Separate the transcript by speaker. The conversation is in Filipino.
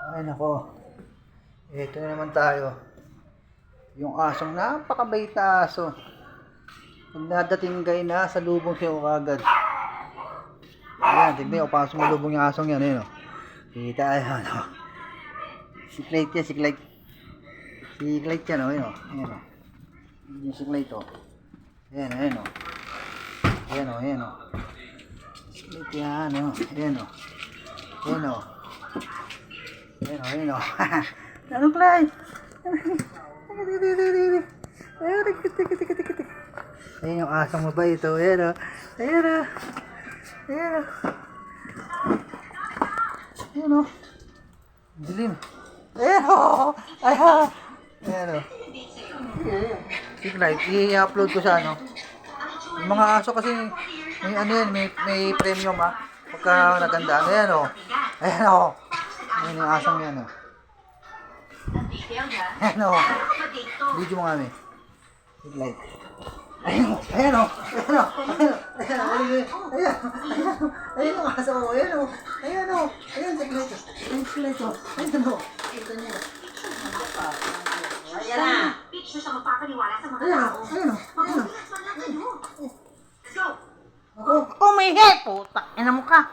Speaker 1: Ay nako, ito na naman tayo. Yung asong napakabait na aso. Pag nadating kayo na, sa lubong siya o kagad. Ayan, tignan nyo, pasok mo lubong yung asong yan. Ayan o. Kita, ayan o. Siklate yan, siklate. Siklate yan o, ayan o. Ayan o. Yung siklate o. Ayan, ayan o. Ayan o, ayan o. Siklate yan o. Ayan o. Ayan o. Ayan o, ayan o. Anong Clyde? Ayan yung asang mabait o. Ayan o. Ayan o. Ayan o. Ayan o. Dilim. Ayan o. Ayan. Ayan o. Si Clyde, i-upload ko sa ano. Yung mga aso kasi may ano yan, may premium ha. Pagka naganda. Ayan o. Ayan o. Ayan yung asang yan o. Ayan o. Video mo kami. Si Clyde. Ayan o. Ayan o. Ayan o. Ayan o. Ayan o. Aso ko. Ayan o. Ayan o. Ayan si Clyde. Ayan si Clyde o. Ayan o. Ito niyo.
Speaker 2: Ayan na. Picture sa magpapaniwala sa mga tao.
Speaker 1: Ayan o. Ayan o.
Speaker 2: Let's go.
Speaker 3: Umihi, putak. Ina mo ka.